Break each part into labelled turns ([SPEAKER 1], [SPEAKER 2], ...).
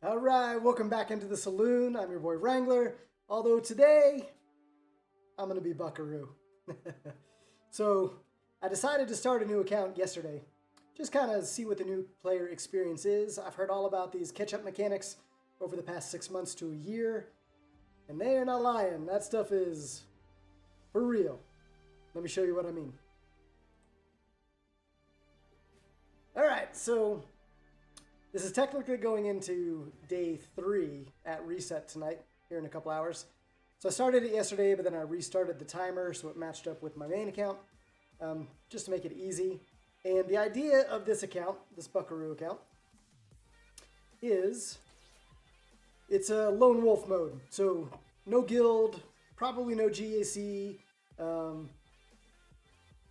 [SPEAKER 1] All right, welcome back into the Saloon. I'm your boy Wrangler, although today I'm going to be Buckaroo. So I decided to start a new account yesterday, just kind of see what the new player experience is. I've heard all about these catch-up mechanics over the past 6 months to a year, and they are not lying. That stuff is for real. Let me show you what I mean. All right, so this is technically going into day 3 at reset tonight, here in a couple hours. So I started it yesterday, but then I restarted the timer so it matched up with my main account, just to make it easy. And the idea of this account, this Buckaroo account, is it's a lone wolf mode. So no guild, probably no GAC,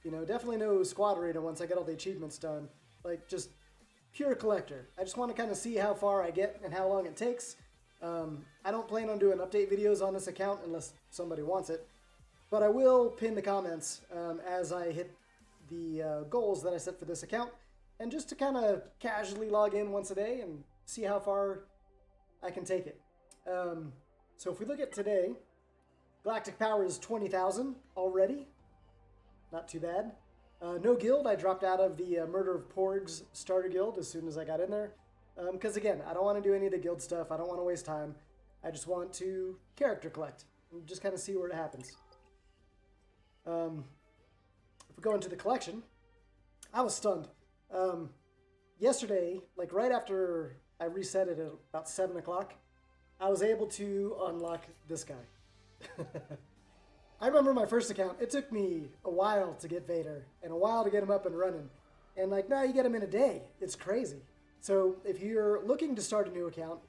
[SPEAKER 1] definitely no squad arena once I get all the achievements done. Like, just pure collector. I just want to kind of see how far I get and how long it takes. I don't plan on doing update videos on this account unless somebody wants it, but I will pin the comments as I hit the goals that I set for this account, and just to kind of casually log in once a day and see how far I can take it. So if we look at today, Galactic Power is 20,000 already. Not too bad. No guild. I dropped out of the Murder of Porgs starter guild as soon as I got in there. Because again, I don't want to do any of the guild stuff. I don't want to waste time. I just want to character collect and just kind of see where it happens. If we go into the collection, I was stunned. Yesterday, like right after I reset it at about 7 o'clock, I was able to unlock this guy. I remember my first account, it took me a while to get Vader and a while to get him up and running. And like now you get him in a day. It's crazy. So if you're looking to start a new account,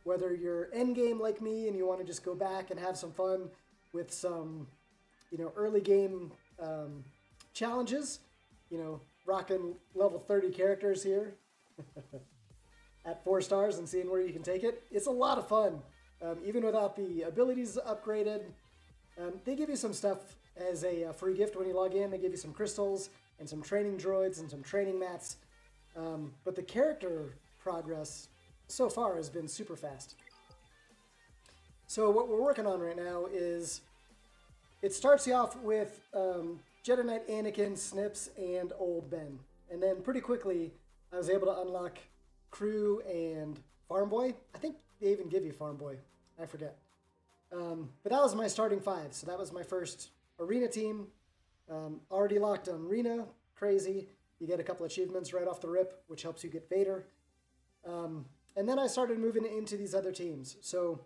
[SPEAKER 1] whether you're endgame like me and you want to just go back and have some fun with some, early game challenges, rocking level 30 characters here at 4 stars and seeing where you can take it. It's a lot of fun, even without the abilities upgraded. They give you some stuff as a free gift when you log in. They give you some crystals and some training droids and some training mats. But the character progress so far has been super fast. So what we're working on right now is, it starts you off with Jedi Knight Anakin, Snips, and Old Ben. And then pretty quickly, I was able to unlock Crew and Farm Boy. I think they even give you Farm Boy. I forget. But that was my starting 5, so that was my first arena team. Already locked on arena, crazy. You get a couple achievements right off the rip, which helps you get Vader. And then I started moving into these other teams. So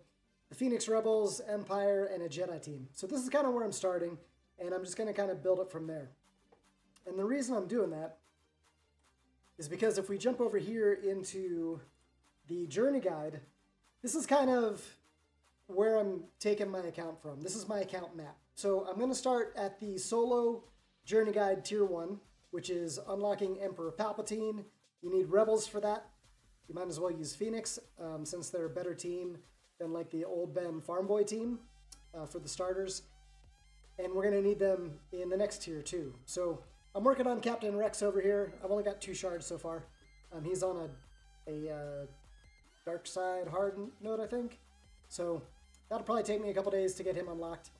[SPEAKER 1] the Phoenix Rebels, Empire, and a Jedi team. So this is kind of where I'm starting, and I'm just going to kind of build it from there. And the reason I'm doing that is because if we jump over here into the journey guide, this is kind of where I'm taking my account from. This is my account map. So I'm going to start at the solo journey guide tier 1, which is unlocking Emperor Palpatine. You need Rebels for that. You might as well use Phoenix, since they're a better team than like the Old Ben Farm Boy team for the starters. And we're going to need them in the next tier too. So I'm working on Captain Rex over here. I've only got 2 shards so far. He's on a dark side hard note, I think. So that'll probably take me a couple days to get him unlocked.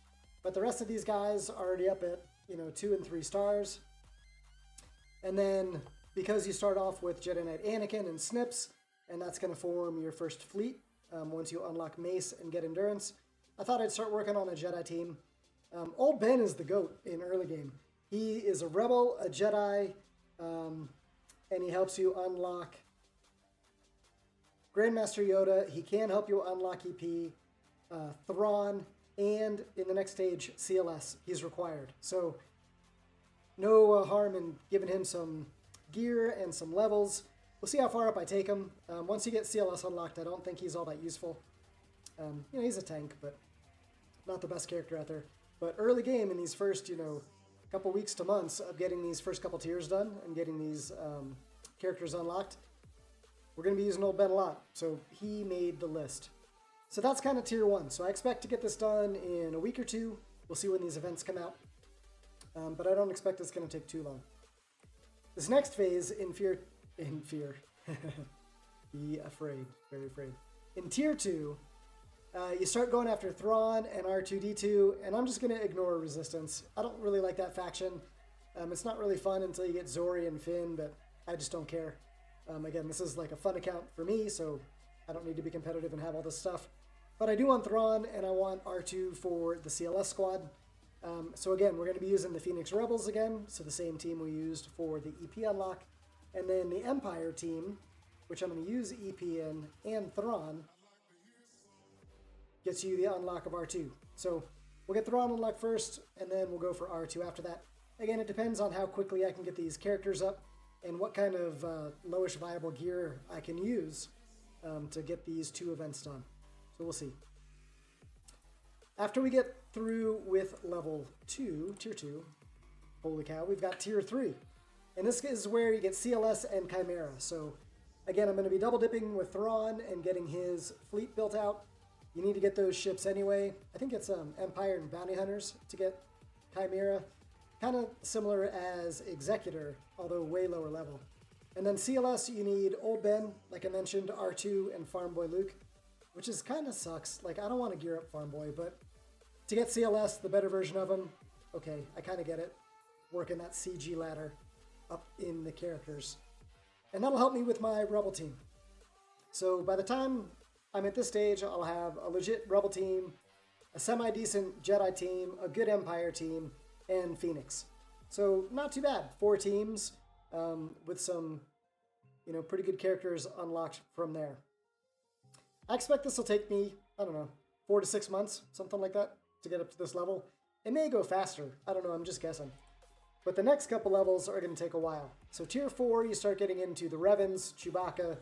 [SPEAKER 1] But the rest of these guys are already up at 2 and 3 stars. And then because you start off with Jedi Knight Anakin and Snips, and that's going to form your first fleet once you unlock Mace and get Endurance, I thought I'd start working on a Jedi team. Old Ben is the GOAT in early game. He is a Rebel, a Jedi, and he helps you unlock Grandmaster Yoda. He can help you unlock EP, Thrawn, and in the next stage, CLS. He's required. So no harm in giving him some gear and some levels. We'll see how far up I take him. Once you get CLS unlocked, I don't think he's all that useful. He's a tank, but not the best character out there. But early game in these first, couple weeks to months of getting these first couple tiers done and getting these characters unlocked, we're going to be using Old Ben a lot. So he made the list. So that's kind of tier 1. So I expect to get this done in a week or 2. We'll see when these events come out. But I don't expect it's going to take too long. This next phase, in fear, be afraid, very afraid. in Tier 2, you start going after Thrawn and R2-D2, and I'm just going to ignore Resistance. I don't really like that faction. It's not really fun until you get Zori and Finn, but I just don't care. Again, this is like a fun account for me, so I don't need to be competitive and have all this stuff. But I do want Thrawn, and I want R2 for the CLS squad. So again, we're going to be using the Phoenix Rebels again, so the same team we used for the EP unlock. And then the Empire team, which I'm going to use EP in, and Thrawn, gets you the unlock of R2. So we'll get Thrawn unlocked first, and then we'll go for R2 after that. Again, it depends on how quickly I can get these characters up, and what kind of lowish viable gear I can use to get these 2 events done. So we'll see. After we get through with level 2, Tier 2, holy cow, we've got Tier 3. And this is where you get CLS and Chimera. So again, I'm going to be double dipping with Thrawn and getting his fleet built out. You need to get those ships anyway. I think it's Empire and Bounty Hunters to get Chimera. Kind of similar as Executor, although way lower level. And then CLS, you need Old Ben, like I mentioned, R2 and Farm Boy Luke, which is kind of sucks. Like, I don't want to gear up Farm Boy, but to get CLS, the better version of him, okay, I kind of get it. Working that CG ladder up in the characters. And that'll help me with my Rebel team. So by the time I'm at this stage, I'll have a legit Rebel team, a semi-decent Jedi team, a good Empire team, and Phoenix. So not too bad. 4 teams with some, pretty good characters unlocked from there. I expect this will take me, 4 to 6 months, something like that, to get up to this level. It may go faster. I don't know. I'm just guessing. But the next couple levels are going to take a while. So Tier 4, you start getting into the Revans, Chewbacca,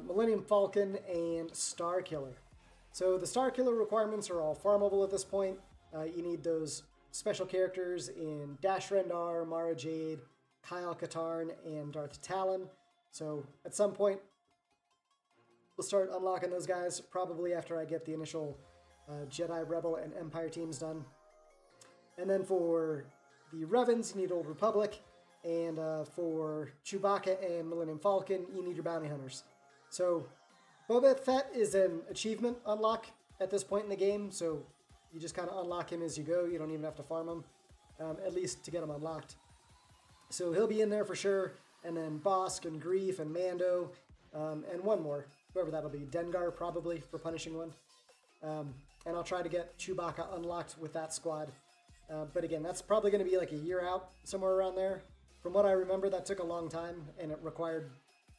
[SPEAKER 1] Millennium Falcon, and Star Killer. So the Star Killer requirements are all farmable at this point. You need those special characters in Dash Rendar, Mara Jade, Kyle Katarn, and Darth Talon. So at some point, we'll start unlocking those guys, probably after I get the initial Jedi, Rebel, and Empire teams done. And then for the Revans, you need Old Republic, and for Chewbacca and Millennium Falcon, you need your Bounty Hunters. So Boba Fett is an achievement unlock at this point in the game, so you just kind of unlock him as you go. You don't even have to farm him, at least to get him unlocked. So he'll be in there for sure, and then Bosk and Greef and Mando, and one more, whoever that'll be, Dengar probably for punishing one. And I'll try to get Chewbacca unlocked with that squad. But again, that's probably going to be like a year out, somewhere around there. From what I remember, that took a long time, and it required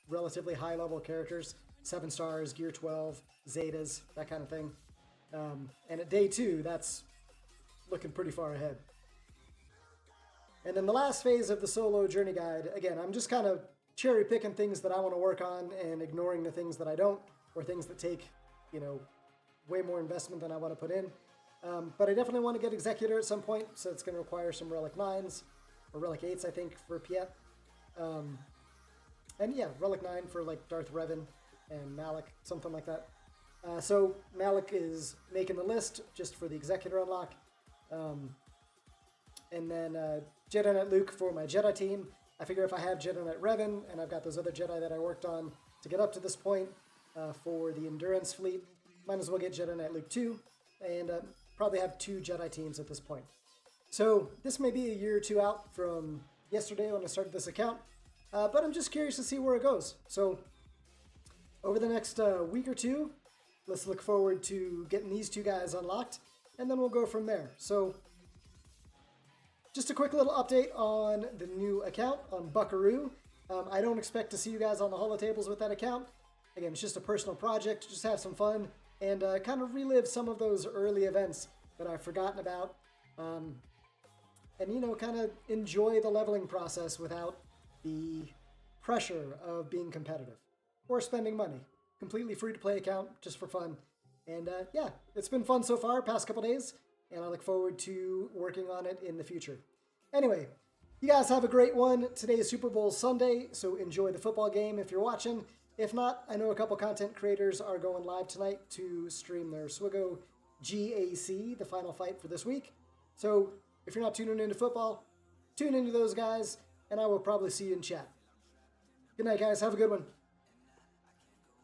[SPEAKER 1] relatively high-level characters. 7 stars, Gear 12, Zetas, that kind of thing. And at day 2, that's looking pretty far ahead. And then the last phase of the solo journey guide, again, I'm just kind of cherry-picking things that I want to work on and ignoring the things that I don't, or things that take, way more investment than I want to put in. But I definitely want to get Executor at some point, so it's going to require some Relic 9s, or Relic 8s, I think, for Piet. And yeah, Relic 9 for like Darth Revan and Malik, something like that. So Malik is making the list just for the Executor unlock. And then Jedi Knight Luke for my Jedi team. I figure if I have Jedi Knight Revan, and I've got those other Jedi that I worked on to get up to this point for the Endurance fleet, might as well get Jedi Knight Luke 2, and probably have 2 Jedi teams at this point. So this may be a year or 2 out from yesterday when I started this account, but I'm just curious to see where it goes. So over the next week or 2, let's look forward to getting these 2 guys unlocked, and then we'll go from there. So just a quick little update on the new account on Buckaroo. I don't expect to see you guys on the holotables with that account. Again, it's just a personal project, just have some fun, and kind of relive some of those early events that I've forgotten about. And, kind of enjoy the leveling process without the pressure of being competitive or spending money. Completely free to play account, just for fun. And yeah, it's been fun so far, past couple days, and I look forward to working on it in the future. Anyway, you guys have a great one. Today is Super Bowl Sunday, so enjoy the football game if you're watching. If not, I know a couple content creators are going live tonight to stream their SWGoH GAC, the final fight for this week. So if you're not tuning into football, tune into those guys, and I will probably see you in chat. Good night, guys. Have a good one.